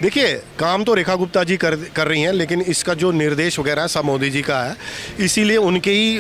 देखिए, काम तो रेखा गुप्ता जी कर रही हैं, लेकिन इसका जो निर्देश वगैरह है सब मोदी जी का है, इसीलिए उनके ही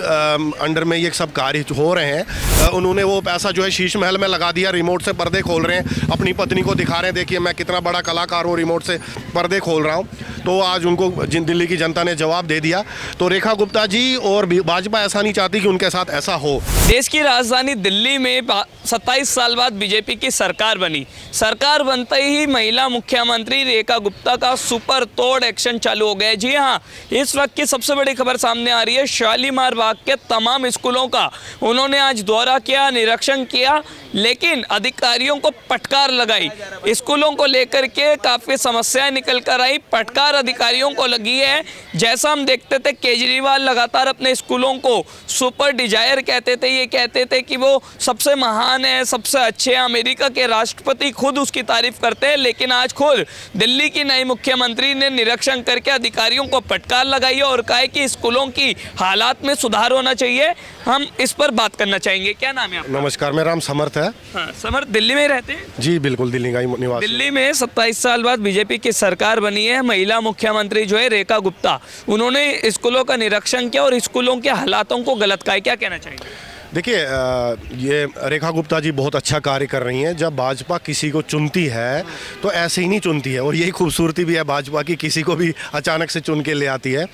अंडर में ये सब कार्य हो रहे हैं। उन्होंने वो पैसा जो है शीश महल में लगा दिया, रिमोट से पर्दे खोल रहे हैं, अपनी पत्नी को दिखा रहे हैं, देखिए मैं कितना बड़ा कलाकार हूँ, रिमोट से पर्दे खोल रहा हूँ। तो आज उनको दिल्ली की जनता ने जवाब दे दिया। तो रेखा गुप्ता जी और भाजपा ऐसा नहीं चाहती कि उनके साथ ऐसा हो। देश की राजधानी दिल्ली में 27 साल बाद बीजेपी की सरकार बनी। सरकार बनते ही महिला मुख्यमंत्री रेखा गुप्ता का सुपर तोड़ एक्शन चालू हो गया। जी हाँ, इस वक्त की सबसे बड़ी खबर सामने आ रही है शालीमार बाग के तमाम स्कूलों का। उन्होंने आज दौरा किया, निरीक्षण किया, लेकिन अधिकारियों को फटकार लगाई। स्कूलों को लेकर के काफ़ी समस्याएं निकल कर आई, फटकार अधिकारियों को लगी है। जैसा हम देखते थे, केजरीवाल लगातार अपने स्कूलों को सुपर डिजायर कहते थे, ये कहते थे कि वो सबसे महान है, सबसे अच्छे हैं, अमेरिका के राष्ट्रपति खुद उसकी तारीफ करते हैं। लेकिन आज खुद दिल्ली की नई मुख्यमंत्री ने निरीक्षण करके अधिकारियों को फटकार लगाई और कहा है कि स्कूलों की हालात में सुधार होना चाहिए। हम इस पर बात करना चाहेंगे। क्या नाम है आपका? नमस्कार, मेरा नाम समर्थ है। हाँ, समर्थ दिल्ली में रहते हैं? जी बिल्कुल, दिल्ली का ही निवासी। दिल्ली में 27 साल बाद बीजेपी की सरकार बनी है। महिला मुख्यमंत्री जो है रेखा गुप्ता, उन्होंने स्कूलों का निरीक्षण किया और स्कूलों के हालातों को गलत कहा है। क्या कहना चाहिए? देखिए, ये रेखा गुप्ता जी बहुत अच्छा कार्य कर रही हैं। जब भाजपा किसी को चुनती है तो ऐसे ही नहीं चुनती है, और यही खूबसूरती भी है भाजपा की, किसी को भी अचानक से चुन के ले आती है।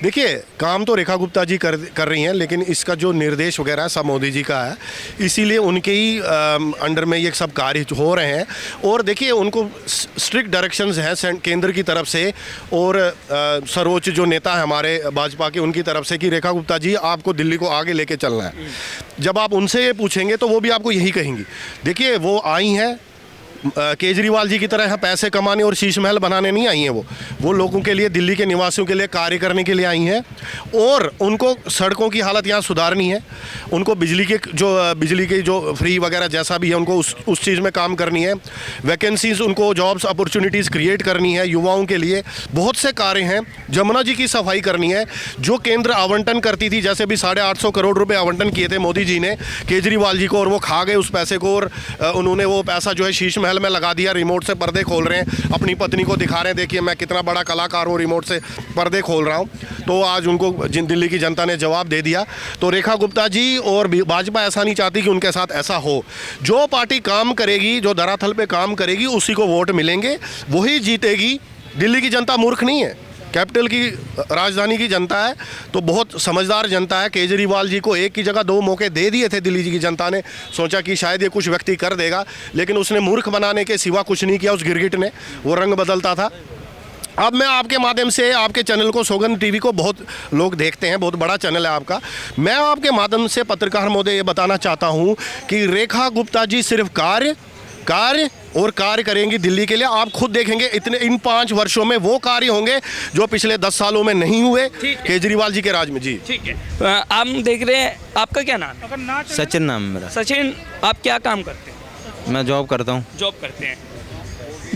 देखिए, काम तो रेखा गुप्ता जी कर रही हैं, लेकिन इसका जो निर्देश वगैरह है सब मोदी जी का है, इसीलिए उनके ही अंडर में ये सब कार्य हो रहे हैं। और देखिए, उनको स्ट्रिक्ट डायरेक्शंस हैं केंद्र की तरफ से और सर्वोच्च जो नेता है हमारे भाजपा के, उनकी तरफ से कि रेखा गुप्ता जी आपको दिल्ली को आगे लेके चलना है। जब आप उनसे ये पूछेंगे तो वो भी आपको यही कहेंगी। देखिए, वो आई हैं केजरीवाल जी की तरह यहाँ पैसे कमाने और शीश महल बनाने नहीं आई हैं। वो लोगों के लिए, दिल्ली के निवासियों के लिए कार्य करने के लिए आई हैं। और उनको सड़कों की हालत यहाँ सुधारनी है, उनको बिजली की जो फ्री वगैरह जैसा भी है, उनको उस चीज़ में काम करनी है। वैकेंसीज, उनको जॉब्स अपॉर्चुनिटीज़ क्रिएट करनी है युवाओं के लिए। बहुत से कार्य हैं। जमुना जी की सफाई करनी है। जो केंद्र आवंटन करती थी, जैसे भी 850 करोड़ रुपये आवंटन किए थे मोदी जी ने केजरीवाल जी को, और वो खा गए उस पैसे को, और उन्होंने वो पैसा जो है शीश महल में लगा दिया, रिमोट से पर्दे खोल रहे हैं, अपनी पत्नी को दिखा रहे हैं, देखिए मैं कितना बड़ा कलाकार हूँ, रिमोट से पर्दे खोल रहा हूँ। तो आज उनको दिल्ली की जनता ने जवाब दे दिया। तो रेखा गुप्ता जी और भाजपा ऐसा नहीं चाहती कि उनके साथ ऐसा हो। जो पार्टी काम करेगी, जो धरातल पे काम करेगी, उसी को वोट मिलेंगे, वही जीतेगी। दिल्ली की जनता मूर्ख नहीं है, कैपिटल की राजधानी की जनता है, तो बहुत समझदार जनता है। केजरीवाल जी को एक की जगह 2 मौके दे दिए थे दिल्ली की जनता ने, सोचा कि शायद ये कुछ व्यक्ति कर देगा, लेकिन उसने मूर्ख बनाने के सिवा कुछ नहीं किया। उस गिरगिट ने वो रंग बदलता था। अब मैं आपके माध्यम से, आपके चैनल को, सौगंध टीवी को बहुत लोग देखते हैं, बहुत बड़ा चैनल है आपका, मैं आपके माध्यम से पत्रकार महोदय ये बताना चाहता हूँ कि रेखा गुप्ता जी सिर्फ कार्य और कार्य करेंगी दिल्ली के लिए। आप खुद देखेंगे इन 5 वर्षों में वो कार्य होंगे जो पिछले 10 सालों में नहीं हुए केजरीवाल जी के राज में। जी ठीक है, आप देख रहे हैं। आपका क्या नाम है? सचिन नाम है मेरा। सचिन, आप क्या काम करते हैं? मैं जॉब करता हूँ। जॉब करते हैं।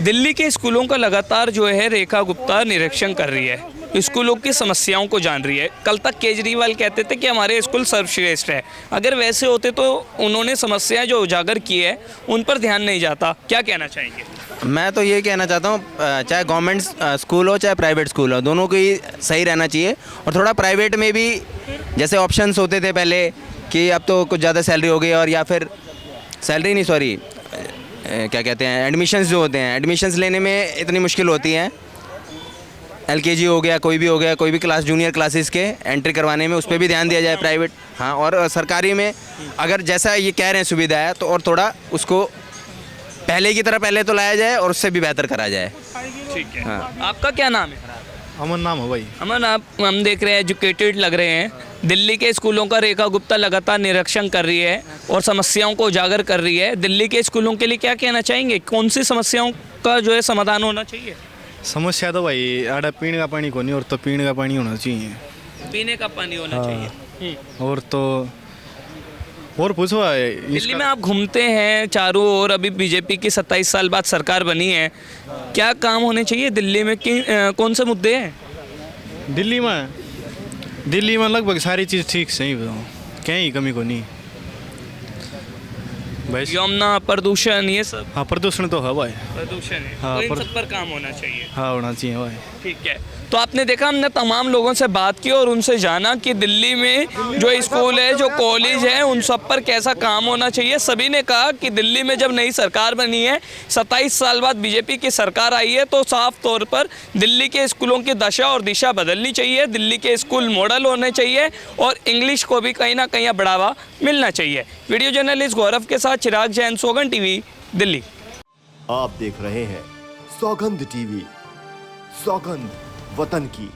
दिल्ली के स्कूलों का लगातार जो है रेखा गुप्ता निरीक्षण कर रही है, स्कूलों की समस्याओं को जान रही है। कल तक केजरीवाल कहते थे कि हमारे स्कूल सर्वश्रेष्ठ है। अगर वैसे होते तो उन्होंने समस्याएं जो उजागर की है उन पर ध्यान नहीं जाता। क्या कहना चाहेंगे? मैं तो ये कहना चाहता हूँ, चाहे गवर्नमेंट स्कूल हो चाहे प्राइवेट स्कूल हो, दोनों को ही सही रहना चाहिए। और थोड़ा प्राइवेट में भी जैसे ऑप्शंस होते थे पहले कि अब तो कुछ ज़्यादा सैलरी हो गई, और या फिर सैलरी नहीं, सॉरी क्या कहते हैं, एडमिशन्स जो होते हैं, एडमिशन्स लेने में इतनी मुश्किल होती हैं। LKG हो गया, कोई भी क्लास, जूनियर क्लासेस के एंट्री करवाने में, उस पर भी ध्यान दिया जाए प्राइवेट। हाँ, और सरकारी में अगर जैसा ये कह रहे हैं सुविधा है, तो और थोड़ा उसको पहले की तरह पहले तो लाया जाए और उससे भी बेहतर करा जाए। ठीक है। हाँ। आपका क्या नाम है? अमन नाम है भाई। अमन, आप, हम देख रहे हैं एजुकेटेड लग रहे हैं। दिल्ली के स्कूलों का रेखा गुप्ता लगातार निरीक्षण कर रही है और समस्याओं को उजागर कर रही है। दिल्ली के स्कूलों के लिए क्या कहना चाहेंगे? कौन सी समस्याओं का जो है समाधान होना चाहिए? समस्या तो भाई आड़ा पीने का पानी को नहीं, और तो पीने का पानी होना चाहिए। पीने का पानी होना चाहिए। और तो और पूछो दिल्ली में आप घूमते हैं चारों ओर, अभी बीजेपी की 27 साल बाद सरकार बनी है, क्या काम होने चाहिए दिल्ली में? कौन से मुद्दे हैं दिल्ली में लगभग सारी चीज़ ठीक सही, कहीं कमी को नहीं। वैसे यमुना, प्रदूषण, ये सब हाँ प्रदूषण तो है भाई। प्रदूषण है, हाँ, तो इन पर- सब पर काम होना चाहिए। हाँ होना चाहिए भाई। ठीक है, तो आपने देखा हमने तमाम लोगों से बात की और उनसे जाना कि दिल्ली में जो स्कूल है, जो कॉलेज है, उन सब पर कैसा काम होना चाहिए। सभी ने कहा कि दिल्ली में जब नई सरकार बनी है, 27 साल बाद बीजेपी की सरकार आई है, तो साफ तौर पर दिल्ली के स्कूलों की दशा और दिशा बदलनी चाहिए। दिल्ली के स्कूल मॉडल होने चाहिए और इंग्लिश को भी कहीं ना कहीं बढ़ावा मिलना चाहिए। वीडियो जर्नलिस्ट गौरव के साथ चिराग जैन, सौगंध टीवी, दिल्ली। आप देख रहे हैं सौगंध टीवी, सौगंध वतन की।